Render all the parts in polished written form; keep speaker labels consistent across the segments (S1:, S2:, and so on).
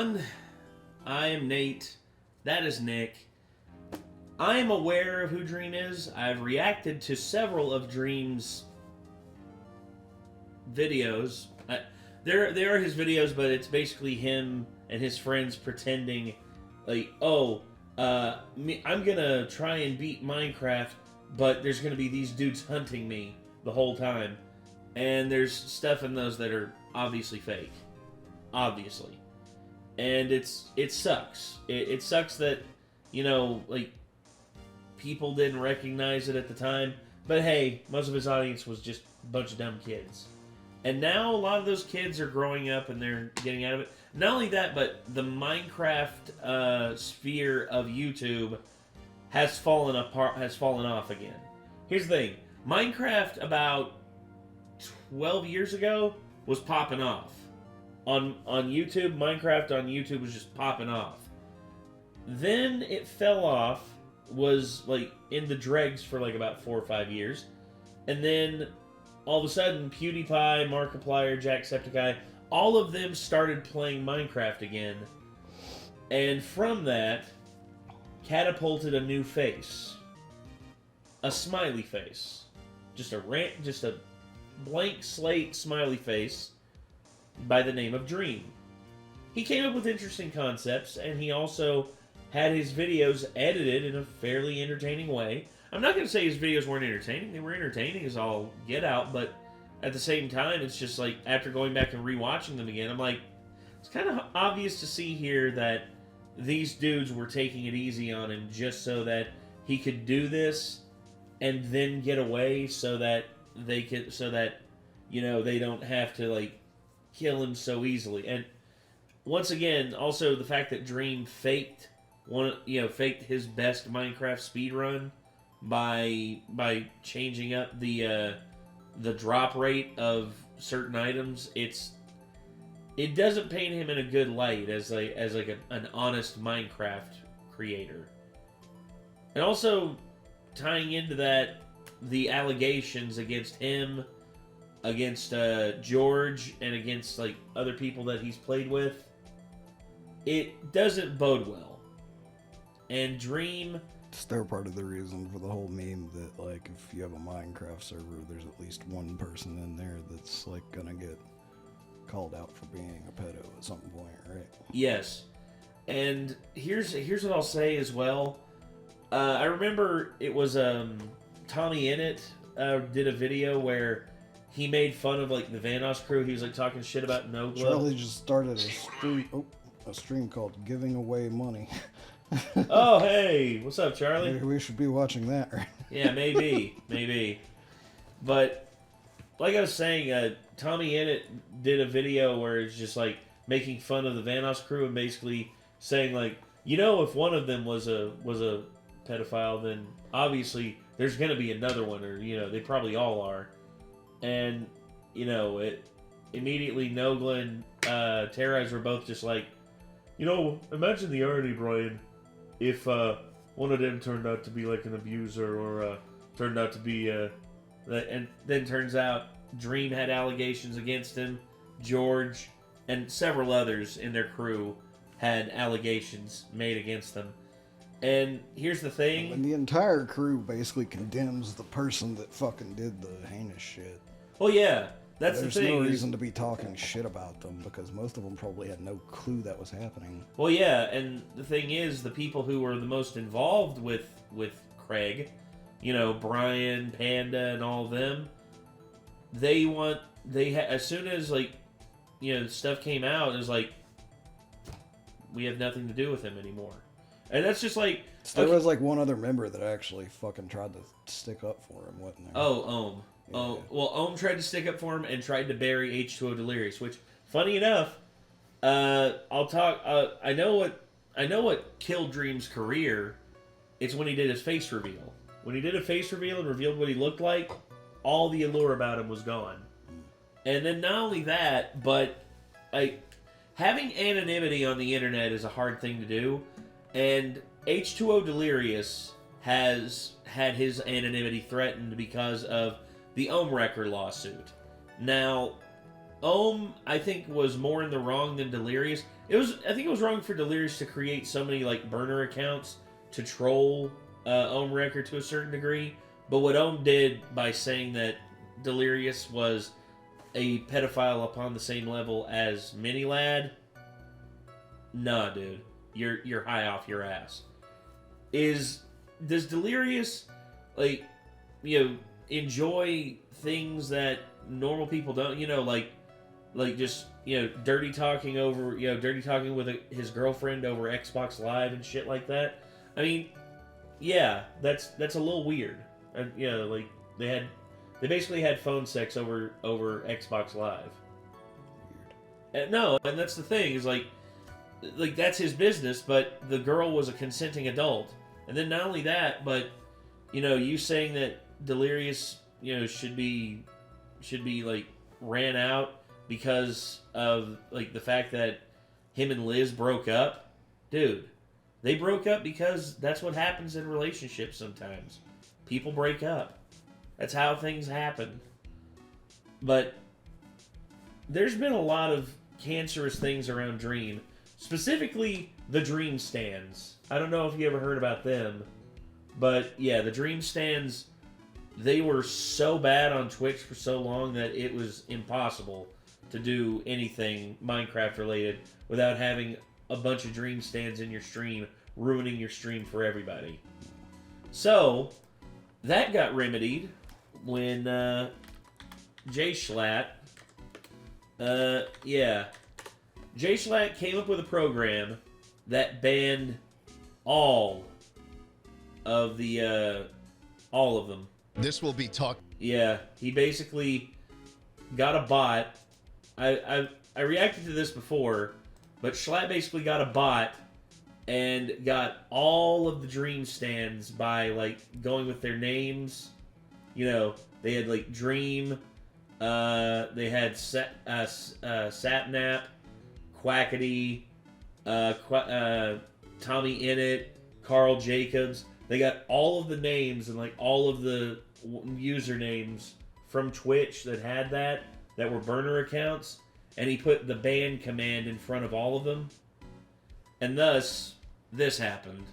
S1: everyone. I am Nate. That is Nick. I am aware of who Dream is. I've reacted to several of Dream's videos. There are his videos, but it's basically him and his friends pretending like, I'm gonna try and beat Minecraft, but there's gonna be these dudes hunting me the whole time. And there's stuff in those that are obviously fake. Obviously. And it sucks. It sucks that, people didn't recognize it at the time. But hey, most of his audience was just a bunch of dumb kids. And now a lot of those kids are growing up and they're getting out of it. Not only that, but the Minecraft sphere of YouTube has fallen off again. Here's the thing. Minecraft about 12 years ago was popping off. On YouTube, Minecraft on YouTube was just popping off. Then it fell off, was in the dregs for about 4 or 5 years. And then all of a sudden, PewDiePie, Markiplier, Jacksepticeye, all of them started playing Minecraft again. And from that, catapulted a new face. A smiley face. Just a blank slate smiley face by the name of Dream. He came up with interesting concepts, and he also had his videos edited in a fairly entertaining way. I'm not going to say his videos weren't entertaining. They were entertaining as all get out, but at the same time, it's just after going back and rewatching them again, I'm like, it's kind of obvious to see here that these dudes were taking it easy on him just so that he could do this and then get away so that they don't have to kill him so easily. And once again, also the fact that Dream faked his best Minecraft speedrun by changing up the drop rate of certain items. It doesn't paint him in a good light as an honest Minecraft creator. And also tying into that, the allegations against him, against George, and against other people that he's played with, it doesn't bode well. And Dream,
S2: they're part of the reason for the whole meme that if you have a Minecraft server, there's at least one person in there that's gonna get called out for being a pedo at some point, right?
S1: Yes. And here's what I'll say as well. I remember it was Tommy Innit did a video where he made fun of the Vanoss crew. He was talking shit about No Glove.
S2: Charlie just started a stream called Giving Away Money.
S1: Oh, hey, what's up, Charlie?
S2: We should be watching that, right?
S1: Yeah, maybe. But like I was saying, Tommy Innit did a video where it's just making fun of the Vanoss crew and basically saying if one of them was a pedophile, then obviously there's gonna be another one, or they probably all are. And it immediately Nogla and Terrorize were both just imagine the irony, Brian, if one of them turned out to be an abuser, or turned out to be and then turns out Dream had allegations against him, George and several others in their crew had allegations made against them. And here's the thing.
S2: And the entire crew basically condemns the person that fucking did the heinous shit.
S1: Well, yeah, that's the thing.
S2: There's no reason to be talking shit about them because most of them probably had no clue that was happening.
S1: Well, yeah, and the thing is, the people who were the most involved with Craig, Brian, Panda, and all of them, as soon as stuff came out, it was we have nothing to do with him anymore. And that's just
S2: there was one other member that actually fucking tried to stick up for him, wasn't there?
S1: Oh, Ohm. Yeah. Oh, well, Ohm tried to stick up for him and tried to bury H2O Delirious, which, funny enough, I'll talk. I know what killed Dream's career. It's when he did his face reveal. When he did a face reveal and revealed what he looked like, all the allure about him was gone. And then not only that, but having anonymity on the internet is a hard thing to do. And H2O Delirious has had his anonymity threatened because of the Ohm Wrecker lawsuit. Now, I think, was more in the wrong than Delirious. I think it was wrong for Delirious to create so many like burner accounts to troll Wrecker to a certain degree. But what did by saying that Delirious was a pedophile upon the same level as Mini Lad, nah, dude, you're high off your ass. Does Delirious enjoy things that normal people don't? Like just dirty talking with his girlfriend over Xbox Live and shit like that. I mean, yeah, that's a little weird. Like they basically had phone sex over Xbox Live. Weird. No, and that's the thing is like that's his business, but the girl was a consenting adult. And then not only that, but you saying that Delirious should be like ran out because of like the fact that him and Liz broke up. Dude, they broke up because that's what happens in relationships sometimes. People break up. That's how things happen. But there's been a lot of cancerous things around Dream. Specifically, the Dream Stands. I don't know if you ever heard about them. But yeah, the Dream Stands, they were so bad on Twitch for so long that it was impossible to do anything Minecraft related without having a bunch of Dream Stands in your stream, ruining your stream for everybody. So, that got remedied when Jay Schlatt, Jay Schlatt came up with a program that banned all of them.
S3: This will be talked.
S1: Yeah, he basically got a bot. I reacted to this before, but Schlatt basically got a bot and got all of the Dream Stands by like going with their names. They had like Dream, they had Sapnap, Quackity, Tommy Innit, Carl Jacobs. They got all of the names and like all of the usernames from Twitch that were burner accounts, and he put the ban command in front of all of them, and thus this happened.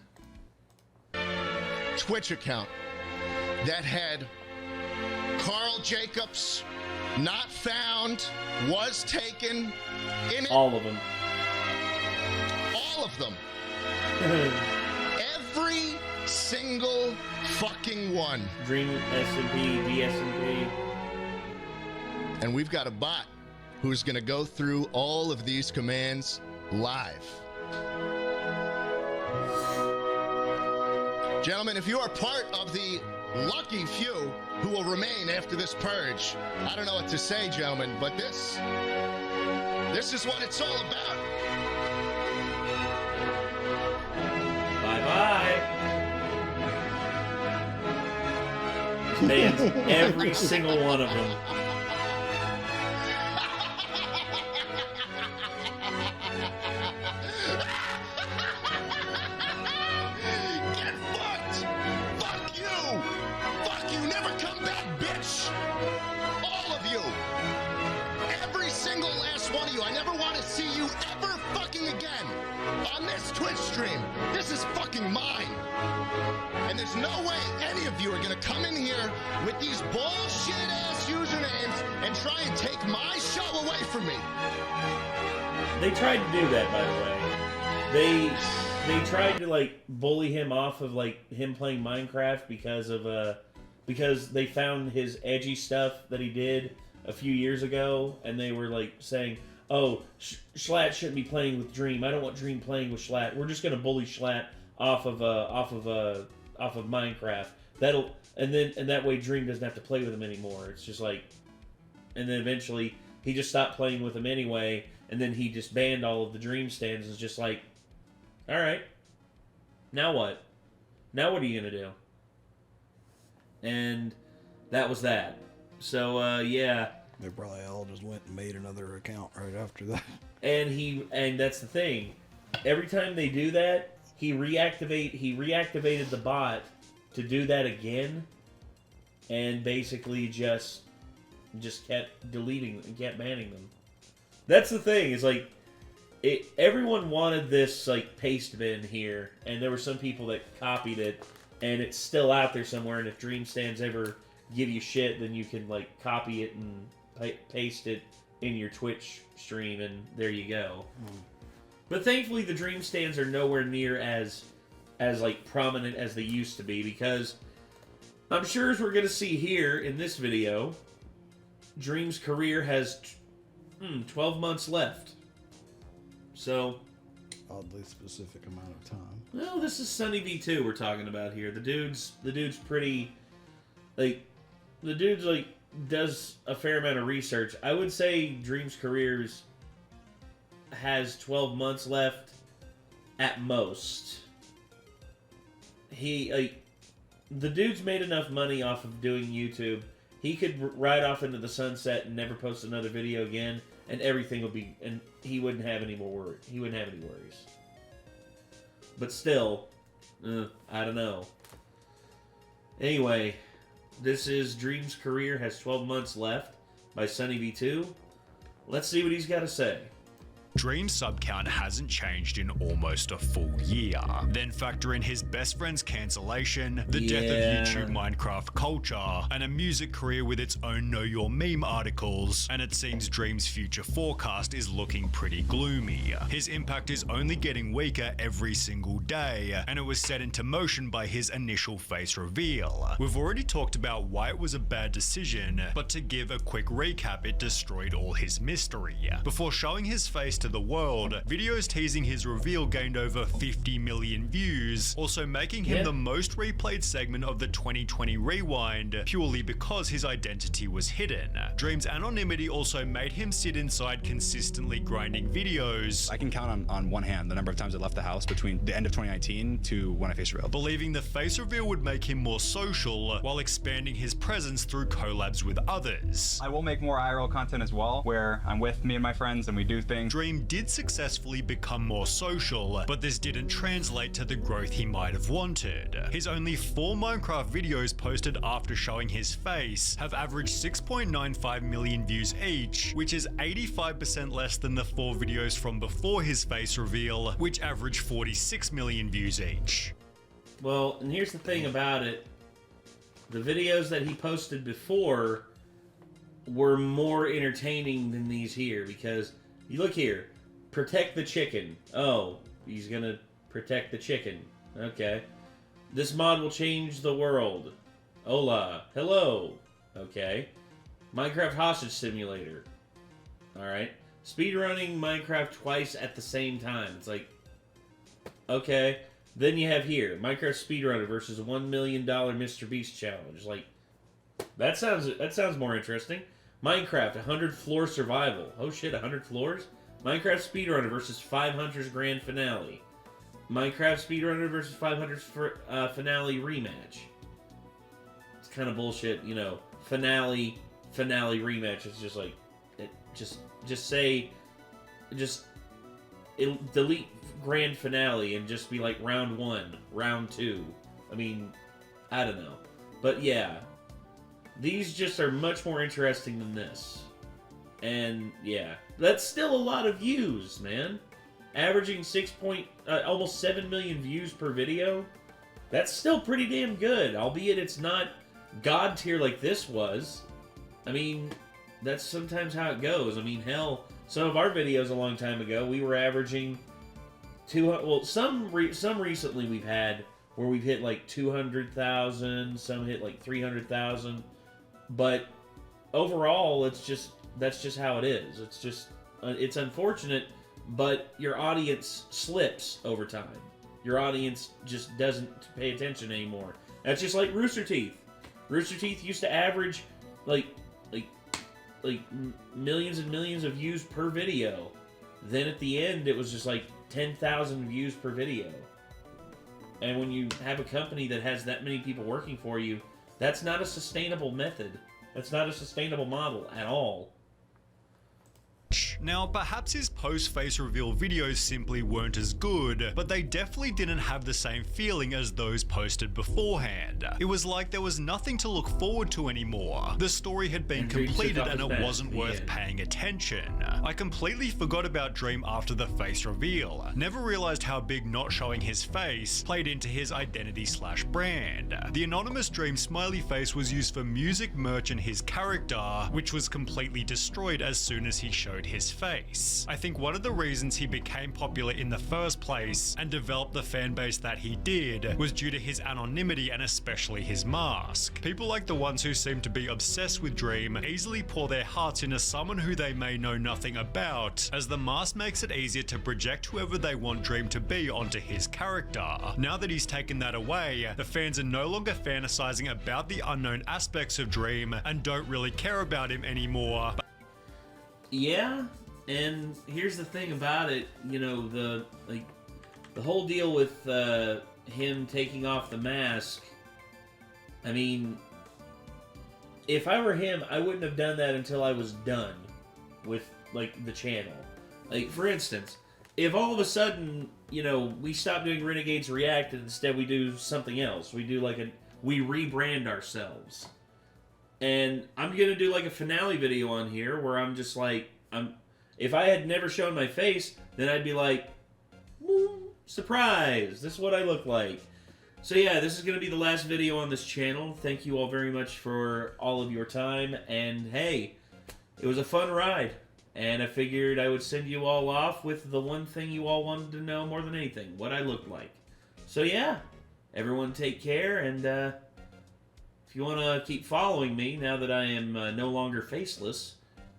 S3: Twitch account that had Carl Jacobs not found, was taken in it.
S1: All of them.
S3: All of them. Every single fucking one.
S1: Dream SMP, DSMP.
S3: And we've got a bot who's going to go through all of these commands live. Gentlemen, if you are part of the lucky few who will remain after this purge, I don't know what to say, gentlemen, but this is what it's all about.
S1: Bye-bye. Bans every single one of them.
S3: Get fucked! Fuck you! Fuck you! Never come back, bitch! All of you! Every single last one of you! I never want to see you ever fucking again on this Twitch stream. This is fucking mine. And there's no way any of you are going to come in here with these bullshit-ass usernames and try and take my show away from me.
S1: They tried to do that, by the way. They tried to like bully him off of like him playing Minecraft because they found his edgy stuff that he did a few years ago, and they were like saying, "Oh, Schlatt shouldn't be playing with Dream. I don't want Dream playing with Schlatt. We're just gonna bully Schlatt off of Minecraft. And that way Dream doesn't have to play with him anymore." It's just like, and then eventually he just stopped playing with him anyway, and then he just banned all of the Dream Stands. It's just like, all right, now what? Now what are you gonna do? And that was that. So yeah.
S2: They probably all just went and made another account right after that.
S1: And that's the thing. Every time they do that, he reactivated the bot to do that again, and basically just just kept deleting and kept banning them. That's the thing, is like, everyone wanted this like paste bin here, and there were some people that copied it, and it's still out there somewhere, and if Dream Stands ever give you shit, then you can like copy it and paste it in your Twitch stream, and there you go. But thankfully the Dream Stands are nowhere near as like prominent as they used to be, because I'm sure, as we're going to see here in this video, Dream's career has 12 months left. So,
S2: Oddly specific amount of time.
S1: well, this is Sunny V2 we're talking about here. The dude's pretty, like, the dude's like does a fair amount of research. I would say Dream's careers has 12 months left at most. The dude's made enough money off of doing YouTube. He could ride off into the sunset and never post another video again, and everything would be, and he wouldn't have any more worries. He wouldn't have any worries. But still, I don't know. Anyway, this is Dream's career has 12 months left by Sunny V2. Let's see what he's got to say.
S4: Dream's sub count hasn't changed in almost a full year. Then factor in his best friend's cancellation, the death of YouTube Minecraft culture, and a music career with its own Know Your Meme articles, and it seems Dream's future forecast is looking pretty gloomy. His impact is only getting weaker every single day, and it was set into motion by his initial face reveal. We've already talked about why it was a bad decision, but to give a quick recap, it destroyed all his mystery. Before showing his face to the world, videos teasing his reveal gained over 50 million views, also making him the most replayed segment of the 2020 Rewind, purely because his identity was hidden. Dream's anonymity also made him sit inside consistently grinding videos.
S5: I can count on one hand the number of times I left the house between the end of 2019 to when I face reveal.
S4: Believing the face reveal would make him more social, while expanding his presence through collabs with others.
S5: I will make more IRL content as well, where I'm with me and my friends and we do things.
S4: Dream did successfully become more social, but this didn't translate to the growth he might have wanted. His only 4 Minecraft videos posted after showing his face have averaged 6.95 million views each, which is 85% less than the 4 videos from before his face reveal, which averaged 46 million views each.
S1: Well, and here's the thing about it. The videos that he posted before were more entertaining than these here, because you look here, protect the chicken. Oh, he's gonna protect the chicken. Okay. This mod will change the world. Hola. Hello. Okay. Minecraft Hostage Simulator. Alright. Speedrunning Minecraft twice at the same time. It's like, okay. Then you have here, Minecraft Speedrunner versus a $1 million Mr. Beast challenge. Like, that sounds more interesting. Minecraft 100 floor survival. Oh shit, 100 floors? Minecraft Speedrunner versus 500's grand finale. Minecraft Speedrunner versus 500's finale rematch. It's kind of bullshit, you know. Finale rematch. It's just like, delete grand finale and just be like round 1, round 2. I mean, I don't know. But yeah, these just are much more interesting than this. And yeah, that's still a lot of views, man. Averaging almost 7 million views per video. That's still pretty damn good, albeit it's not god tier like this was. I mean, that's sometimes how it goes. I mean, hell, some of our videos a long time ago, we were averaging 200. Well, some recently we've had where we've hit like 200,000, some hit like 300,000, but overall, that's just how it is. It's just it's unfortunate, but your audience slips over time. Your audience just doesn't pay attention anymore. That's just like Rooster Teeth. Rooster Teeth used to average like millions and millions of views per video. Then at the end, it was just like 10,000 views per video. And when you have a company that has that many people working for you, that's not a sustainable method. That's not a sustainable model at all.
S4: match. Now, perhaps his post-face reveal videos simply weren't as good, but they definitely didn't have the same feeling as those posted beforehand. It was like there was nothing to look forward to anymore. The story had been completed and it wasn't worth paying attention. I completely forgot about Dream after the face reveal. Never realized how big not showing his face played into his identity/brand. The anonymous Dream smiley face was used for music, merch, and his character, which was completely destroyed as soon as he showed his face. I think one of the reasons he became popular in the first place and developed the fan base that he did was due to his anonymity and especially his mask. People like the ones who seem to be obsessed with Dream easily pour their hearts into someone who they may know nothing about, as the mask makes it easier to project whoever they want Dream to be onto his character. Now that he's taken that away, the fans are no longer fantasizing about the unknown aspects of Dream and don't really care about him anymore.
S1: Yeah, and here's the thing about it, you know, the whole deal with him taking off the mask. I mean, if I were him, I wouldn't have done that until I was done with, like, the channel. Like, for instance, if all of a sudden, you know, we stop doing Renegades React and instead we do something else, we do like we rebrand ourselves. And I'm gonna do like a finale video on here where I'm just like, if I had never shown my face, then I'd be like, surprise, this is what I look like. So yeah, this is going to be the last video on this channel. Thank you all very much for all of your time, and hey, it was a fun ride, and I figured I would send you all off with the one thing you all wanted to know more than anything, what I looked like. So yeah, everyone take care, and if you want to keep following me now that I am no longer faceless,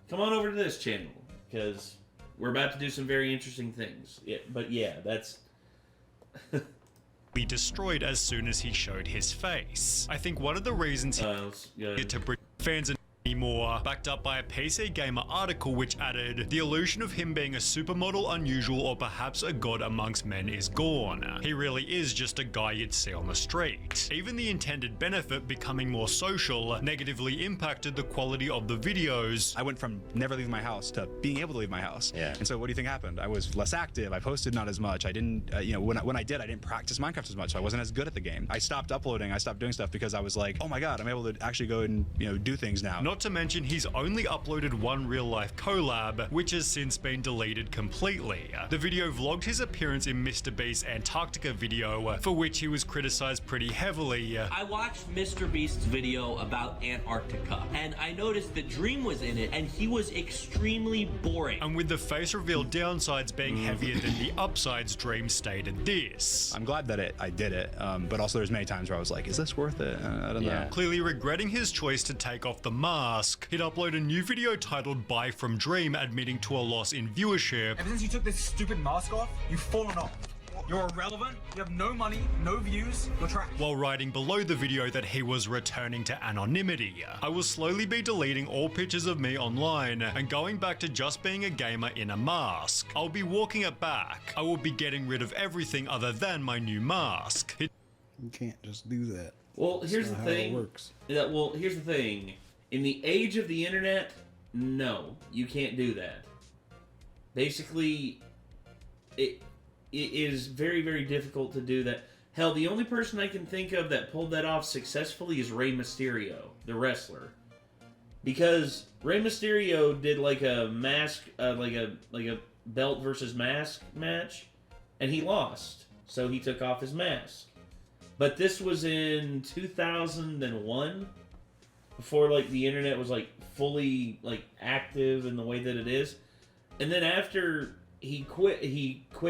S1: come on over to this channel, because we're about to do some very interesting things. Yeah, but yeah, that's...
S4: Be destroyed as soon as he showed his face. I think one of the reasons he to bring fans anymore, backed up by a PC Gamer article which added, the illusion of him being a supermodel, unusual, or perhaps a god amongst men is gone. He really is just a guy you'd see on the street. Even the intended benefit, becoming more social, negatively impacted the quality of the videos.
S5: I went from never leaving my house to being able to leave my house.
S6: Yeah.
S5: And so what do you think happened? I was less active. I posted not as much. I didn't, you know, when I did, I didn't practice Minecraft as much. So I wasn't as good at the game. I stopped uploading. I stopped doing stuff because I was like, oh my god, I'm able to actually go and, you know, do things now.
S4: Not to mention, he's only uploaded one real-life collab, which has since been deleted completely. The video vlogged his appearance in Mr. Beast's Antarctica video, for which he was criticized pretty heavily.
S7: I watched Mr. Beast's video about Antarctica, and I noticed that Dream was in it, and he was extremely boring.
S4: And with the face reveal downsides being heavier than the upsides, Dream stated this.
S5: I'm glad that I did it, but also there's many times where I was like, is this worth it? I don't know.
S4: Clearly regretting his choice to take off the mask, he'd upload a new video titled Buy from Dream, admitting to a loss in viewership.
S8: Ever since you took this stupid mask off, you've fallen off. You're irrelevant, you have no money, no views, you're trash.
S4: While writing below the video that he was returning to anonymity. I will slowly be deleting all pictures of me online and going back to just being a gamer in a mask. I'll be walking it back. I will be getting rid of everything other than my new mask.
S2: You can't just do that.
S1: Well, here's the
S2: That's not
S1: thing.
S2: how it works.
S1: Well, here's the thing. In the age of the internet, no, you can't do that. Basically, it is very, very difficult to do that. Hell, the only person I can think of that pulled that off successfully is Rey Mysterio, the wrestler. Because Rey Mysterio did like a mask, like a belt versus mask match, and he lost. So he took off his mask. But this was in 2001, before like the internet was like fully like active in the way that it is. And then after he quit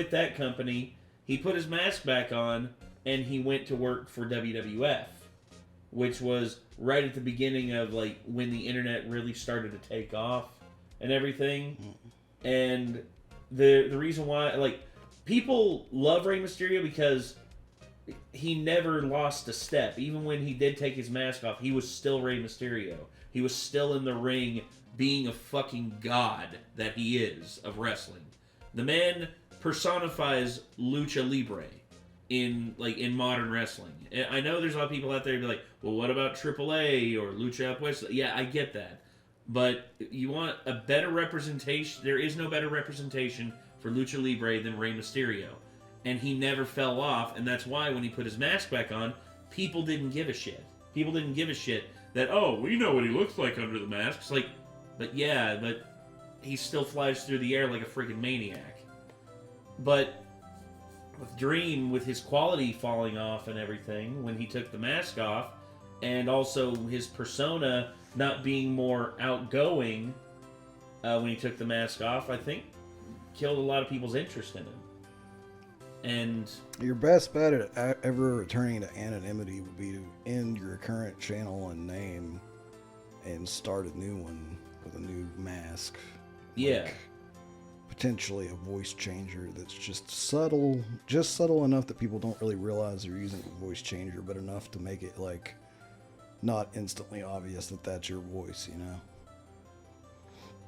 S1: that company, he put his mask back on and he went to work for WWF, which was right at the beginning of like when the internet really started to take off and everything. And the reason why, like, people love Rey Mysterio because he never lost a step. Even when he did take his mask off, he was still Rey Mysterio. He was still in the ring being a fucking god that he is of wrestling. The man personifies lucha libre in modern wrestling. I know there's a lot of people out there who be like, well, what about AAA or Lucha Up West? Yeah, I get that. But you want a better representation. There is no better representation for Lucha Libre than Rey Mysterio. And he never fell off, and that's why when he put his mask back on, people didn't give a shit. People didn't give a shit that, oh, we know what he looks like under the mask. It's like, but he still flies through the air like a freaking maniac. But with Dream, with his quality falling off and everything, when he took the mask off, and also his persona not being more outgoing when he took the mask off, I think killed a lot of people's interest in him. And
S2: your best bet at ever returning to anonymity would be to end your current channel and name and start a new one with a new mask.
S1: Yeah.
S2: Like, potentially a voice changer that's just subtle enough that people don't really realize they're using a voice changer, but enough to make it like not instantly obvious that that's your voice, you know?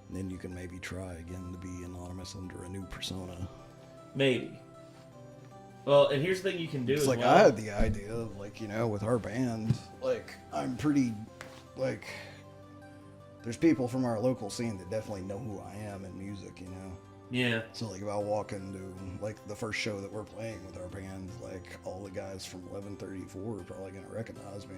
S2: And then you can maybe try again to be anonymous under a new persona.
S1: Maybe. Well, and here's the thing you can do
S2: It's
S1: as
S2: like,
S1: well.
S2: I had the idea of, like, you know, with our band, like, I'm pretty, like, there's people from our local scene that definitely know who I am in music, you know?
S1: Yeah.
S2: So, like, if I walk into, like, the first show that we're playing with our band, like, all the guys from 1134 are probably going to recognize me.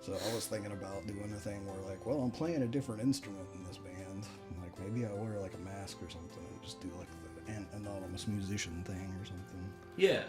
S2: So I was thinking about doing a thing where, like, well, I'm playing a different instrument in this band. Like, maybe I'll wear, like, a mask or something and just do, like, an anonymous musician thing or something.
S1: Yeah.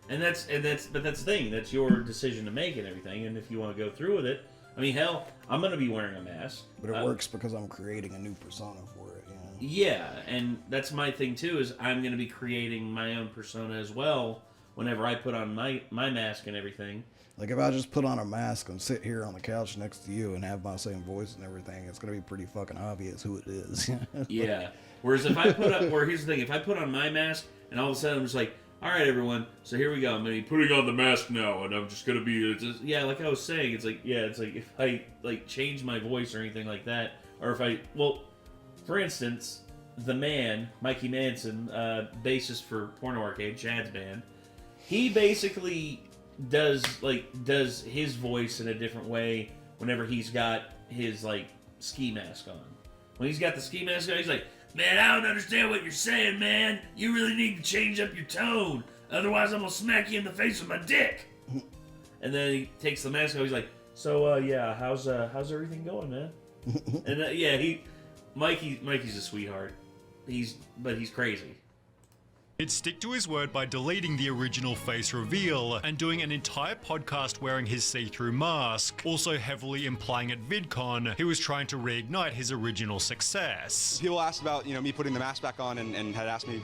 S1: But that's the thing. That's your decision to make and everything. And if you want to go through with it, I mean, hell, I'm going to be wearing a mask.
S2: But it works because I'm creating a new persona for it, you know?
S1: Yeah, and that's my thing too, is I'm going to be creating my own persona as well whenever I put on my mask and everything.
S2: Like, if I just put on a mask and sit here on the couch next to you and have my same voice and everything, it's going to be pretty fucking obvious who it is.
S1: Yeah. Whereas if I put up, or here's the thing, if I put on my mask and all of a sudden I'm just like, all right, everyone, so here we go. I'm going to be putting on the mask now, and I'm just going to be, yeah, like I was saying, it's like if I, like, change my voice or anything like that, or if I, well, for instance, the man, Mikey Manson, bassist for Porno Arcade, Chad's band, he basically does his voice in a different way whenever he's got his, like, ski mask on. When he's got the ski mask on, he's like, man, I don't understand what you're saying, man. You really need to change up your tone. Otherwise, I'm going to smack you in the face with my dick. And then he takes the mask off. He's like, so, yeah, how's everything going, man? And, yeah, Mikey's a sweetheart. But he's crazy.
S4: He'd stick to his word by deleting the original face reveal and doing an entire podcast wearing his see-through mask, also heavily implying at VidCon he was trying to reignite his original success.
S5: People asked about, me putting the mask back on and had asked me,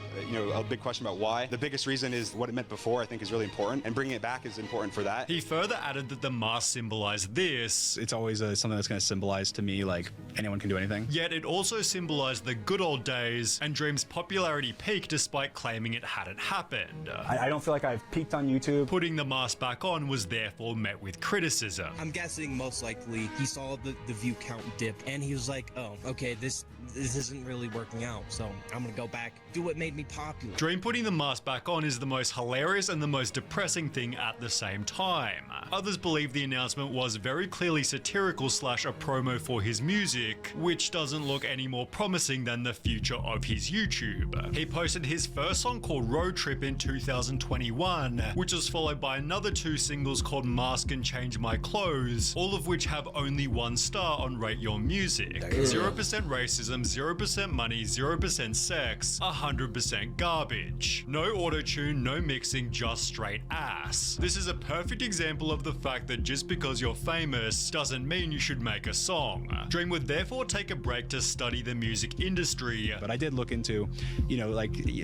S5: a big question about why. The biggest reason is what it meant before, I think, is really important, and bringing it back is important for that.
S4: He further added that the mask symbolized this.
S5: It's always something that's going to symbolize to me, like, anyone can do anything.
S4: Yet it also symbolized the good old days, and Dream's popularity peaked despite claiming it hadn't happened.
S8: I don't feel like I've peaked on YouTube.
S4: Putting the mask back on was therefore met with criticism.
S6: I'm guessing most likely he saw the view count dip and he was like, oh, okay, this isn't really working out, so I'm gonna go back, do what made me popular.
S4: Dream putting the mask back on is the most hilarious and the most depressing thing at the same time. Others believe the announcement was very clearly satirical / a promo for his music, which doesn't look any more promising than the future of his YouTube. He posted his first song called Road Trip in 2021, which was followed by another 2 singles called Mask and Change My Clothes, all of which have only 1 star on Rate Your Music. 0% racism, 0% money, 0% sex, 100% garbage. No auto-tune, no mixing, just straight ass. This is a perfect example of the fact that just because you're famous doesn't mean you should make a song. Dream would therefore take a break to study the music industry.
S5: But I did look into,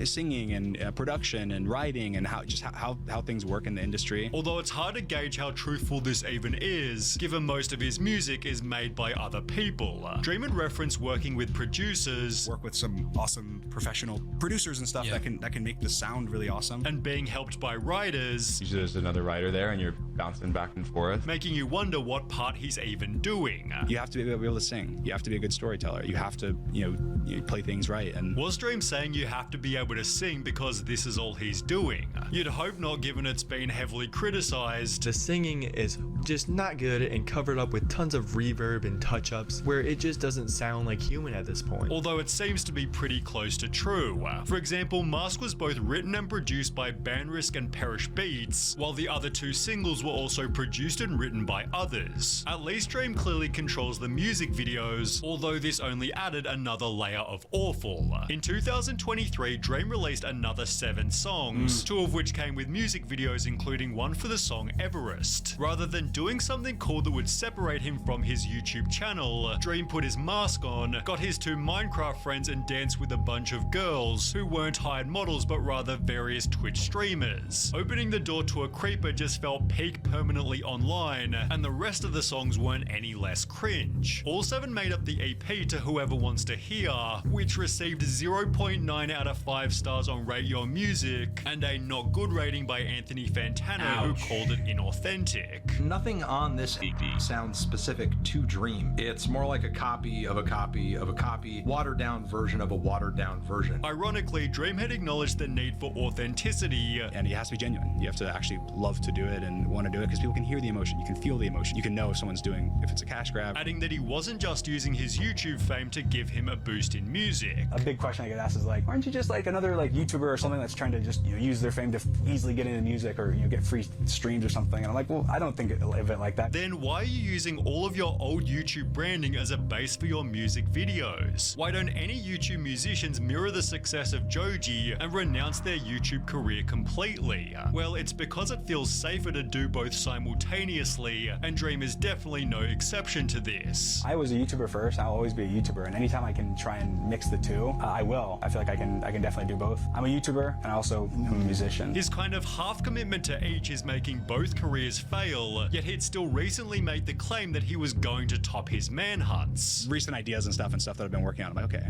S5: singing and production and writing and how things work in the industry.
S4: Although it's hard to gauge how truthful this even is, given most of his music is made by other people. Dream would reference working with producers,
S5: Work with some awesome professional producers and stuff that can make the sound really awesome.
S4: and being helped by writers,
S9: Usually there's another writer there and you're bouncing back and forth.
S4: making you wonder what part he's even doing.
S5: You have to be able to sing. You have to be a good storyteller. You have to, you play things right. And
S4: Was Dream saying you have to be able to sing because this is all he's doing? You'd hope not, given it's been heavily criticized.
S10: The singing is just not good and covered up with tons of reverb and touch-ups where it just doesn't sound like human at this point.
S4: Although it seems to be pretty close to true. For example, Mask was both written and produced by Banrisk and Perish Beats, while the other 2 singles were also produced and written by others. At least Dream clearly controls the music videos, although this only added another layer of awful. In 2023, Dream released another 7 songs, 2 of which came with music videos, including one for the song Everest. Rather than doing something cool that would separate him from his YouTube channel, Dream put his mask on, got his 2 Minecraft friends and danced with a bunch of girls who weren't hired models but rather various Twitch streamers. Opening the door to a creeper just felt peak permanently online, and the rest of the songs weren't any less cringe. All 7 made up the EP To Whoever Wants to Hear, which received 0.9 out of 5 stars on Rate Your Music, and a not good rating by Anthony Fantano, who called it inauthentic.
S11: Nothing on this EP sounds specific to Dream. It's more like a copy of a copy of a copy, watered down version of a watered down version.
S4: Ironically, Dream had acknowledged the need for authenticity,
S5: and it has to be genuine. You have to actually love to do it and want to do it because people can hear the emotion, you can feel the emotion, you can know if someone's doing, if it's a cash grab.
S4: Adding that he wasn't just using his YouTube fame to give him a boost in music.
S12: A big question I get asked is like, aren't you just like another like YouTuber or something that's trying to just use their fame to easily get into music or get free streams or something? And I'm like, well, I don't think of it like that.
S4: Then why are you using all of your old YouTube branding as a base for your music videos? Why don't any YouTube musicians mirror the success of Joji and renounce their YouTube career completely? Well, it's because it feels safer to do both simultaneously, and Dream is definitely no exception to this.
S12: I was a YouTuber first, I'll always be a YouTuber, and anytime I can try and mix the 2, I will. I feel like I can definitely do both. I'm a YouTuber, and I also am a musician.
S4: His kind of half commitment to each is making both careers fail, yet he'd still recently made the claim that he was going to top his manhunts.
S5: Recent ideas and stuff that I've been working on, I'm like, okay,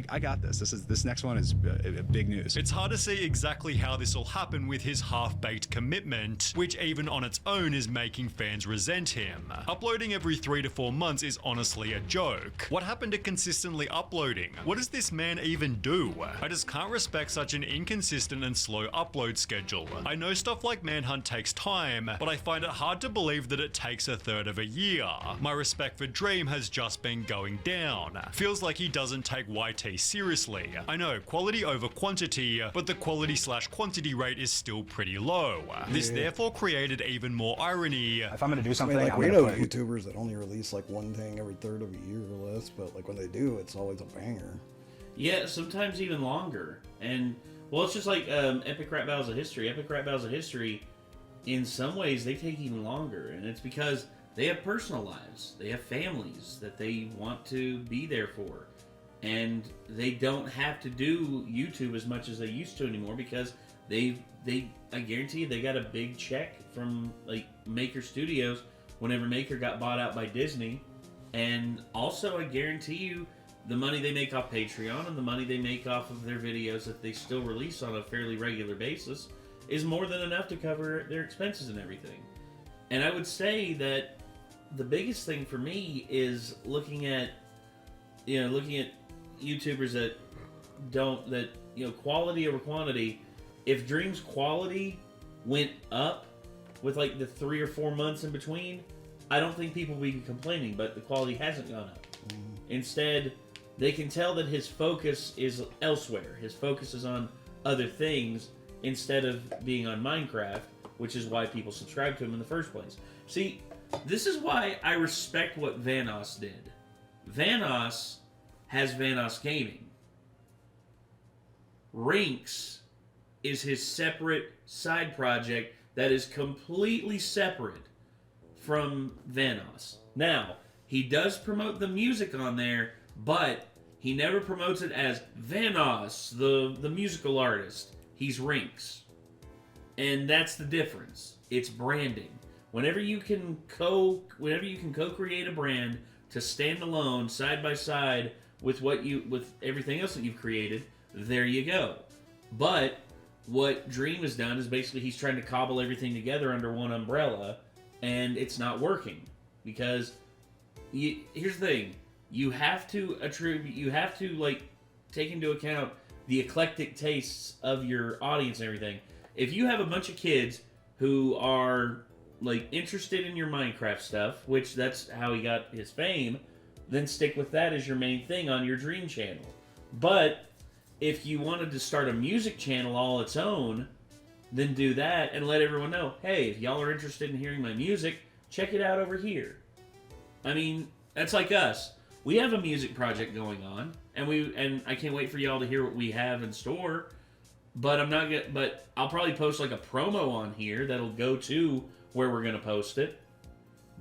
S5: I got this. This next one is big news.
S4: It's hard to see exactly how this will happen with his half-baked commitment, which even on its own is making fans resent him. Uploading every 3 to 4 months is honestly a joke. What happened to consistently uploading? What does this man even do? I just can't respect such an inconsistent and slow upload schedule. I know stuff like Manhunt takes time, but I find it hard to believe that it takes a third of a year. My respect for Dream has just been going down. Feels like he doesn't take YT seriously. I know, quality over quantity, but the quality/quantity rate is still pretty low. This therefore created even more irony.
S12: If I'm gonna do something,
S2: we know YouTubers that only release like one thing every third of a year or less, but like when they do, it's always a banger.
S1: Yeah, sometimes even longer. And well, it's just like Epic Rap Battles of History. Epic Rap Battles of History, in some ways, they take even longer, and it's because they have personal lives, they have families that they want to be there for. And they don't have to do YouTube as much as they used to anymore because I guarantee you they got a big check from like Maker Studios whenever Maker got bought out by Disney. And also I guarantee you the money they make off Patreon and the money they make off of their videos that they still release on a fairly regular basis is more than enough to cover their expenses and everything. And I would say that the biggest thing for me is looking at YouTubers that quality over quantity. If Dream's quality went up with like the 3 or 4 months in between, I don't think people would be complaining, but the quality hasn't gone up. Instead, they can tell that his focus is elsewhere. His focus is on other things instead of being on Minecraft, which is why people subscribe to him in the first place. See, this is why I respect what Vanoss did. Vanoss has Vanoss Gaming. Rinks is his separate side project that is completely separate from Vanoss. Now, he does promote the music on there, but he never promotes it as Vanoss, the musical artist. He's Rinks. And that's the difference. It's branding. Whenever you can co-create a brand to stand alone, side by side, with everything else that you've created, there you go. But what Dream has done is basically he's trying to cobble everything together under one umbrella, and it's not working because here's the thing: you have to take into account the eclectic tastes of your audience and everything. If you have a bunch of kids who are like interested in your Minecraft stuff, which that's how he got his fame, then stick with that as your main thing on your Dream channel. But if you wanted to start a music channel all its own, then do that and let everyone know, hey, if y'all are interested in hearing my music, check it out over here. I mean, that's like us. We have a music project going on, and I can't wait for y'all to hear what we have in store. But I'll probably post like a promo on here that'll go to where we're gonna post it.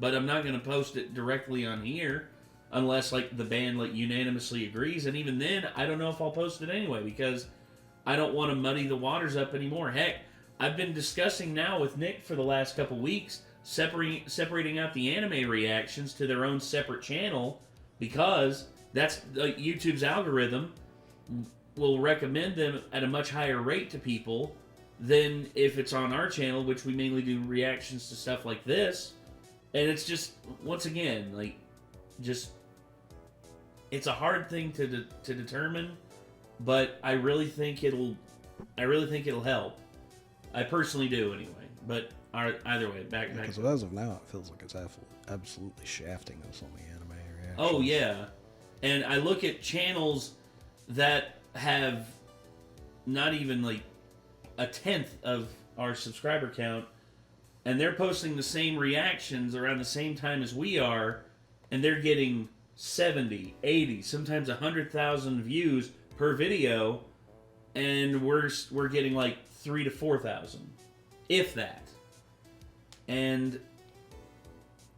S1: But I'm not gonna post it directly on here unless like the band like unanimously agrees, and even then, I don't know if I'll post it anyway because I don't want to muddy the waters up anymore. Heck, I've been discussing now with Nick for the last couple weeks separating out the anime reactions to their own separate channel because that's like YouTube's algorithm will recommend them at a much higher rate to people than if it's on our channel, which we mainly do reactions to stuff like this. And it's just, once again, like, just, it's a hard thing to determine, but I really think it'll help. I personally do anyway. But either way, back.
S2: Because as of now, it feels like it's absolutely shafting us on the anime reactions.
S1: Oh yeah, and I look at channels that have not even like a 1/10 of our subscriber count, and they're posting the same reactions around the same time as we are, and they're getting 70, 80, sometimes 100,000 views per video, and we're getting like 3,000 to 4,000, if that. And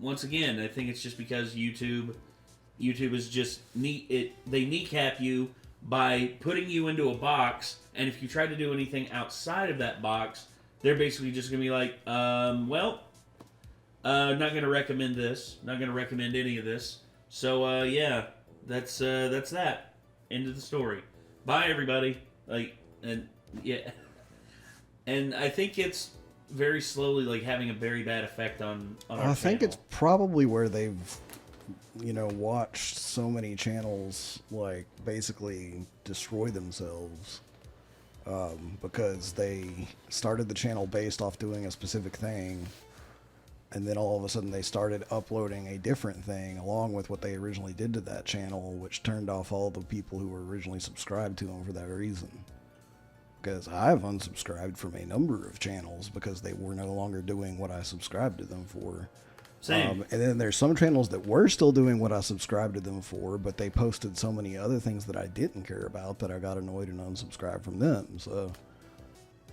S1: once again, I think it's just because YouTube is just they kneecap you by putting you into a box, and if you try to do anything outside of that box, they're basically just gonna be like, not gonna recommend this, not gonna recommend any of this. So yeah, that's that. End of the story. Bye everybody. And I think it's very slowly like having a very bad effect on our
S2: I think
S1: channel.
S2: it's probably where they've watched so many channels like basically destroy themselves because they started the channel based off doing a specific thing, and then all of a sudden they started uploading a different thing along with what they originally did to that channel, which turned off all the people who were originally subscribed to them for that reason. Because I've unsubscribed from a number of channels because they were no longer doing what I subscribed to them for.
S1: Same.
S2: And then there's some channels that were still doing what I subscribed to them for, but they posted so many other things that I didn't care about that I got annoyed and unsubscribed from them. So,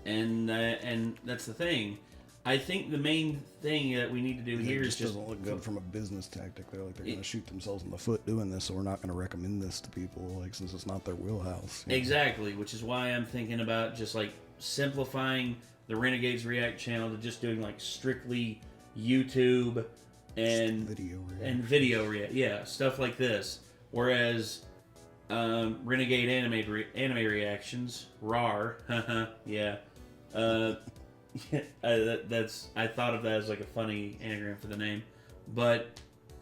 S1: and that's the thing. I think the main thing that we need to do here is just
S2: doesn't look good from a business tactic. They're like they're going to shoot themselves in the foot doing this, so we're not going to recommend this to people, like since it's not their wheelhouse.
S1: Exactly, which is why I'm thinking about just like simplifying the Renegades React channel to just doing like strictly YouTube and video react, yeah, stuff like this. Whereas Renegade anime reactions, RAR, yeah. I thought of that as like a funny anagram for the name, but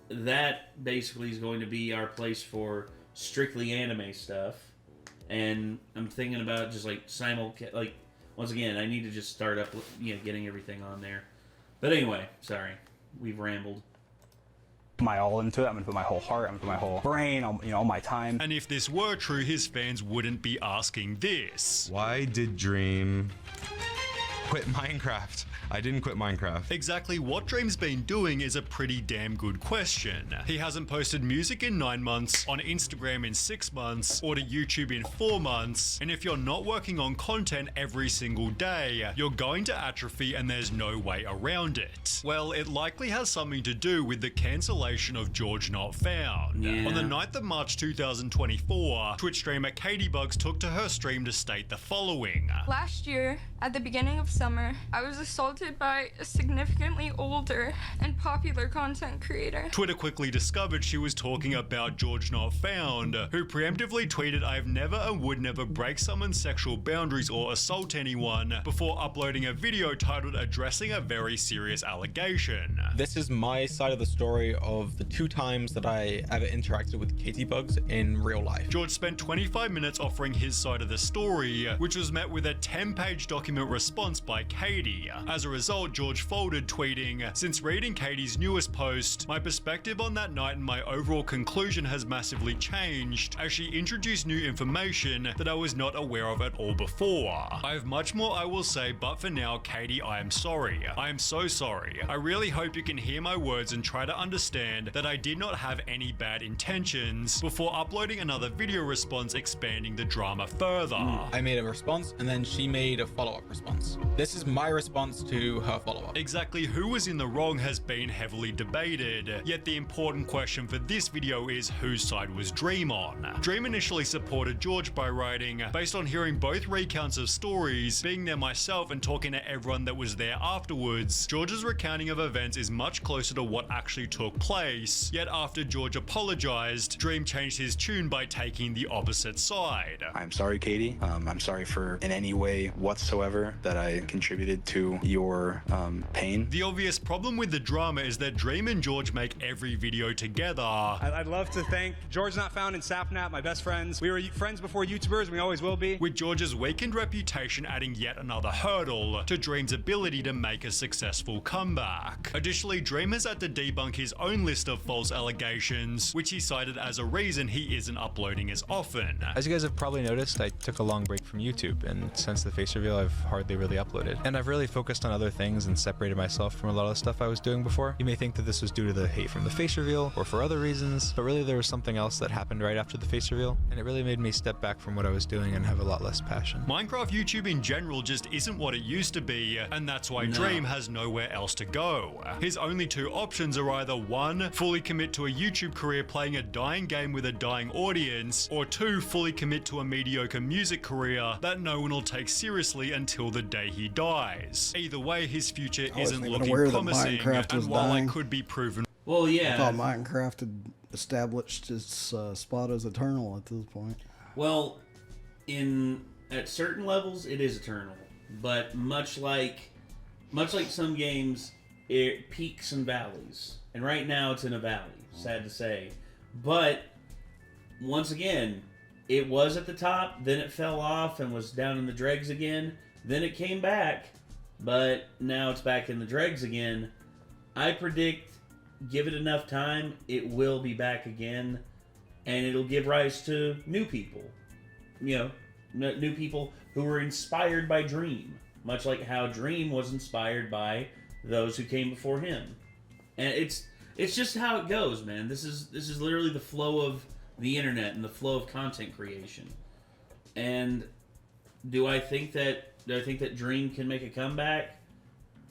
S1: that basically is going to be our place for strictly anime stuff. And I'm thinking about just like once again, I need to just start up, getting everything on there. But anyway, sorry, we've rambled.
S12: Put my all into it. I'm gonna put my whole heart. I'm gonna put my whole brain. All my time.
S4: And if this were true, his fans wouldn't be asking this.
S9: Why did Dream quit Minecraft? I didn't quit Minecraft.
S4: Exactly what Dream's been doing is a pretty damn good question. He hasn't posted music in 9 months, on Instagram in 6 months, or to YouTube in 4 months, and if you're not working on content every single day, you're going to atrophy and there's no way around it. Well, it likely has something to do with the cancellation of George Not Found.
S1: Yeah.
S4: On the 9th of March 2024, Twitch streamer Katybugs took to her stream to state the following.
S13: Last year, at the beginning of summer, I was assaulted by a significantly older and popular content creator.
S4: Twitter quickly discovered she was talking about George Not Found, who preemptively tweeted, "I've never and would never break someone's sexual boundaries or assault anyone," before uploading a video titled addressing a very serious allegation.
S14: This is my side of the story of the 2 times that I ever interacted with Katybugs in real life.
S4: George spent 25 minutes offering his side of the story, which was met with a 10-page document response by Katie. As a result, George folded, tweeting, "Since reading Katie's newest post, my perspective on that night and my overall conclusion has massively changed, as she introduced new information that I was not aware of at all before. I have much more I will say, but for now, Katie, I am sorry. I am so sorry. I really hope you can hear my words and try to understand that I did not have any bad intentions," before uploading another video response expanding the drama further.
S14: I made a response and then she made a follow-up response. This is my response to her follow-up.
S4: Exactly who was in the wrong has been heavily debated, yet the important question for this video is whose side was Dream on. Dream initially supported George by writing, "Based on hearing both recounts of stories, being there myself and talking to everyone that was there afterwards, George's recounting of events is much closer to what actually took place, yet after George apologized, Dream changed his tune by taking the opposite side."
S5: I'm sorry, Katie. I'm sorry for in any way whatsoever that I contributed to your pain.
S4: The obvious problem with the drama is that Dream and George make every video together.
S12: I'd love to thank George Not Found and Sapnap, my best friends. We were friends before YouTubers, and we always will be.
S4: With George's weakened reputation adding yet another hurdle to Dream's ability to make a successful comeback. Additionally, Dream has had to debunk his own list of false allegations, which he cited as a reason he isn't uploading as often.
S15: As you guys have probably noticed, I took a long break from YouTube, and since the face reveal, I've hardly really uploaded. And I've really focused on other things and separated myself from a lot of the stuff I was doing before. You may think that this was due to the hate from the face reveal, or for other reasons, but really there was something else that happened right after the face reveal, and it really made me step back from what I was doing and have a lot less passion.
S4: Minecraft YouTube in general just isn't what it used to be, and that's why Dream has nowhere else to go. His only two options are either 1, fully commit to a YouTube career playing a dying game with a dying audience, or 2, fully commit to a mediocre music career that no one will take seriously until the day he dies. Either way, his future isn't looking promising, and while it could be proven...
S1: Well, yeah.
S2: I thought Minecraft had established its spot as eternal at this point.
S1: Well, at certain levels, it is eternal, but much like some games, it peaks and valleys, and right now it's in a valley. Sad to say, but once again, it was at the top, then it fell off and was down in the dregs again. Then it came back, but now it's back in the dregs again. I predict, give it enough time, it will be back again, and it'll give rise to new people. You know, new people who were inspired by Dream, much like how Dream was inspired by those who came before him. And it's just how it goes, man. This is literally the flow of the internet and the flow of content creation. And do I think that Dream can make a comeback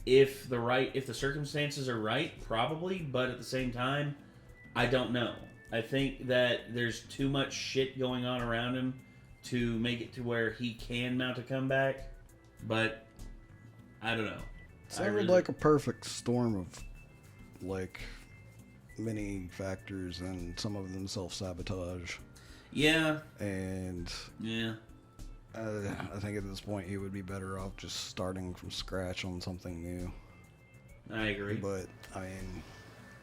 S1: if the circumstances are right? Probably, but at the same time, I don't know. I think that there's too much shit going on around him to make it to where he can mount a comeback, but I don't know.
S2: Sounded like a perfect storm of like many factors, and some of them self-sabotage.
S1: Yeah.
S2: And
S1: yeah,
S2: I think at this point he would be better off just starting from scratch on something new.
S1: I agree.
S2: But I mean,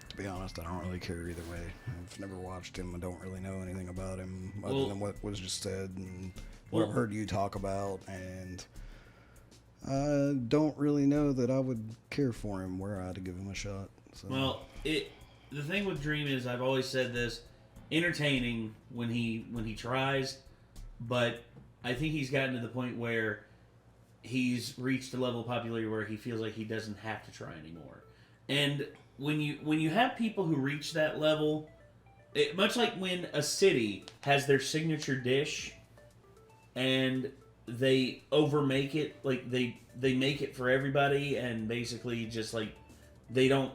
S2: to be honest, I don't really care either way. I've never watched him. I don't really know anything about him other than what was just said and what I've heard you talk about, and I don't really know that I would care for him where I had to give him a shot. So.
S1: Well, the thing with Dream is, I've always said this, entertaining when he tries, but I think he's gotten to the point where he's reached a level of popularity where he feels like he doesn't have to try anymore. And when you have people who reach that level, much like when a city has their signature dish and they overmake it, like they make it for everybody, and basically just like they don't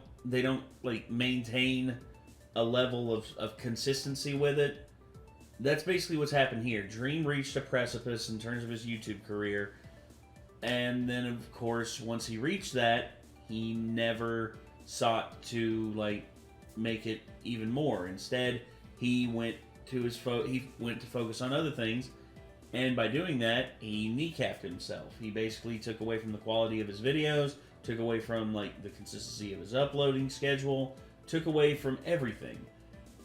S1: like maintain a level of consistency with it. That's basically what's happened here. Dream reached a precipice in terms of his YouTube career, and then of course once he reached that, he never sought to like make it even more. Instead, he went to focus on other things, and by doing that, he kneecapped himself. He basically took away from the quality of his videos, took away from like the consistency of his uploading schedule, took away from everything.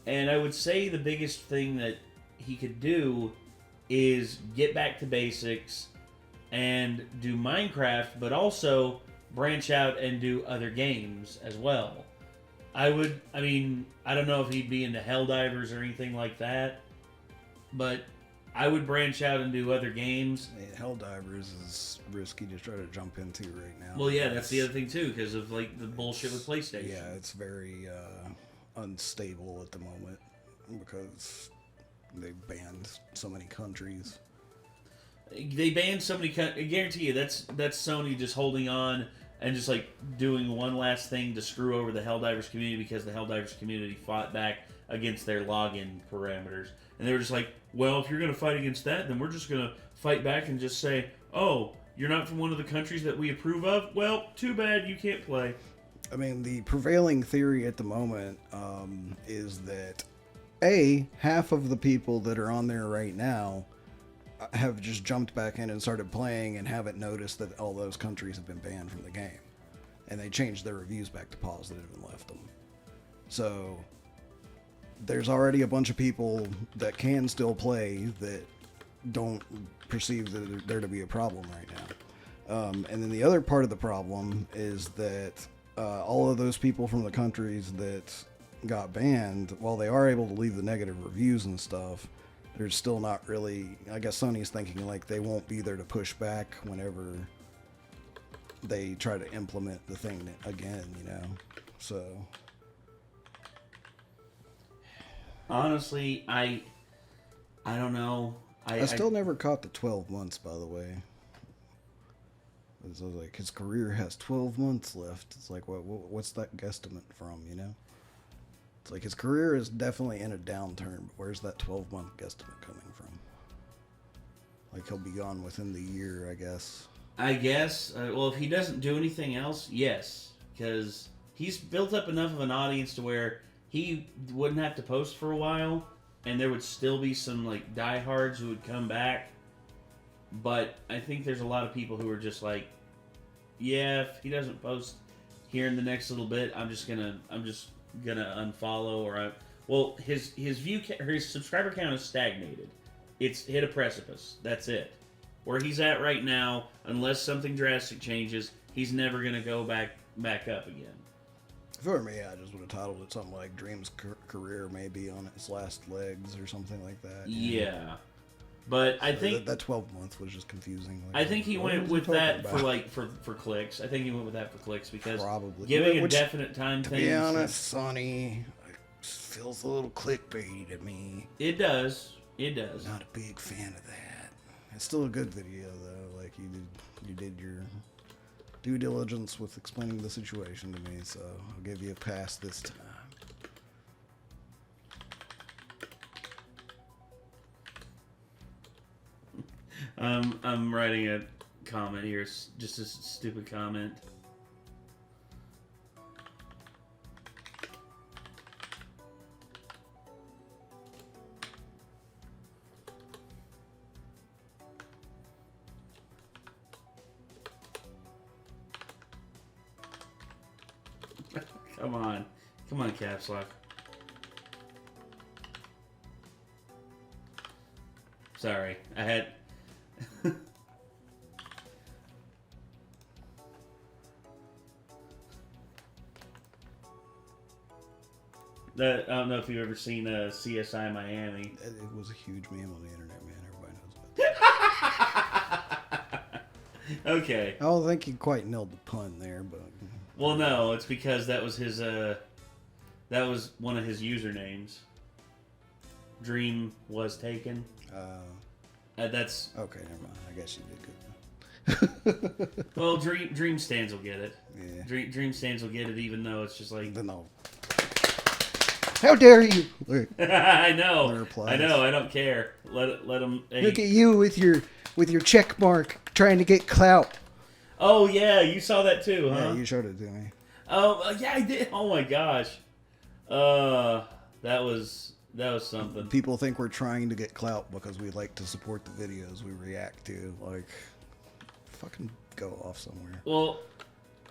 S1: And I would say the biggest thing that he could do is get back to basics, and do Minecraft, but also branch out and do other games as well. I don't know if he'd be into Helldivers or anything like that, but I would branch out and do other games.
S2: Helldivers is risky to try to jump into right now.
S1: Well, yeah, that's the other thing too, because of like the bullshit with PlayStation.
S2: Yeah, it's very unstable at the moment because they banned so many countries.
S1: They banned so many. I guarantee you, that's Sony just holding on and just like doing one last thing to screw over the Helldivers community because the Helldivers community fought back against their login parameters, and they were just like, well, if you're going to fight against that, then we're just going to fight back and just say, oh, you're not from one of the countries that we approve of? Well, too bad, you can't play.
S2: I mean, the prevailing theory at the moment is that, half of the people that are on there right now have just jumped back in and started playing and haven't noticed that all those countries have been banned from the game. And they changed their reviews back to positive and left them. So there's already a bunch of people that can still play that don't perceive that there to be a problem right now. And then the other part of the problem is that all of those people from the countries that got banned, while they are able to leave the negative reviews and stuff, there's still not really, I guess Sony's thinking like they won't be there to push back whenever they try to implement the thing again, you know? So
S1: honestly, I don't know.
S2: I still never caught the 12 months, by the way. It was like, his career has 12 months left. It's like, what's that guesstimate from, you know? It's like his career is definitely in a downturn, but where's that 12-month guesstimate coming from? Like, he'll be gone within the year, I guess.
S1: I guess. Well, if he doesn't do anything else, yes. Because he's built up enough of an audience to where he wouldn't have to post for a while, and there would still be some, like, diehards who would come back. But I think there's a lot of people who are just like, yeah, if he doesn't post here in the next little bit, I'm just gonna unfollow, or his subscriber count is stagnated. It's hit a precipice. That's it. Where he's at right now, unless something drastic changes, he's never gonna go back up again.
S2: For me, I just would have titled it something like Dream's career may be on its last legs or something like that.
S1: Yeah. But I think
S2: that 12 months was just confusing.
S1: Like, I think he went with that for clicks. I think he went with that for clicks because giving a definite time thing.
S2: To be honest, Sonny, it feels a little clickbait to me.
S1: It does. It does.
S2: Not a big fan of that. It's still a good video though. Like you did your due diligence with explaining the situation to me, so I'll give you a pass this time.
S1: I'm writing a comment here. It's just a stupid comment. Come on, Caps Lock. Sorry, I had. I don't know if you've ever seen CSI Miami.
S2: It was a huge meme on the internet, man. Everybody knows about it.
S1: Okay.
S2: I don't think he quite nailed the pun there, but.
S1: Well, no, it's because that was his. That was one of his usernames. Dream was taken. That's
S2: okay. Never mind. I guess you did good.
S1: Well, Dream Stands will get it. Yeah. Dream Stands will get it, even though it's just like.
S2: No. How dare you?
S1: I know. I know. I don't care. Let him. Hey.
S2: Look at you with your check mark trying to get clout.
S1: Oh yeah, you saw that too, huh?
S2: Yeah, you showed it to me.
S1: Oh yeah, I did. Oh my gosh. That was something.
S2: People think we're trying to get clout because we like to support the videos we react to. Like, fucking go off somewhere.
S1: Well,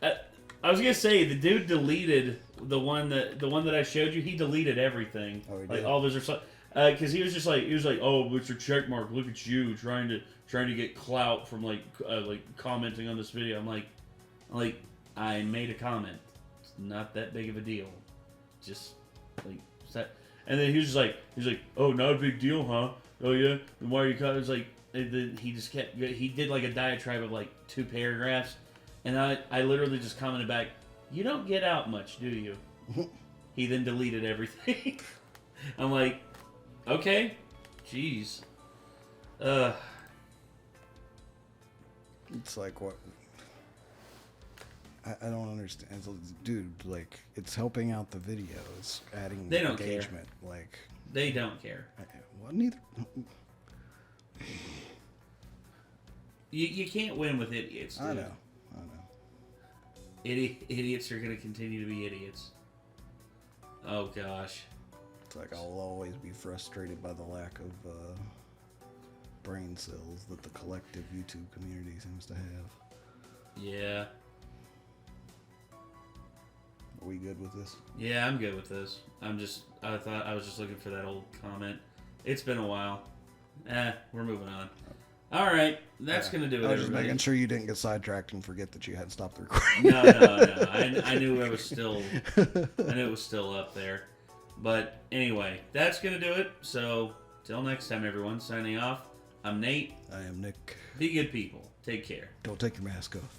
S1: I was gonna say the dude deleted the one that I showed you. He deleted everything.
S2: Oh, he
S1: like
S2: did?
S1: all those are Because he was like, oh, it's your check mark. Look at you trying to get clout from like commenting on this video. I'm like, I made a comment. It's not that big of a deal. Just like that. And then he was like, oh, not a big deal, huh? Oh yeah. Then why are you? It's like he just kept. He did like a diatribe of like 2 paragraphs, and I literally just commented back, you don't get out much, do you? He then deleted everything. I'm like, okay, jeez.
S2: It's like what? I don't understand. It's like, dude, like, it's helping out the video. It's adding
S1: They don't
S2: engagement.
S1: care.
S2: Like,
S1: they don't care.
S2: Well, neither.
S1: You can't win with idiots, dude.
S2: I know.
S1: Idiots are going to continue to be idiots. Oh, gosh.
S2: It's like I'll always be frustrated by the lack of brain cells that the collective YouTube community seems to have.
S1: Yeah.
S2: Are we good with this?
S1: Yeah, I'm good with this. I thought I was just looking for that old comment. It's been a while. We're moving on. All right, that's gonna do it.
S2: I was just
S1: everybody.
S2: making sure you didn't get sidetracked and forget that you had stopped the recording.
S1: No. I knew it was still. I knew it was still up there. But anyway, that's gonna do it. So till next time, everyone. Signing off. I'm Nate.
S2: I am Nick.
S1: Be good people. Take care.
S2: Don't take your mask off.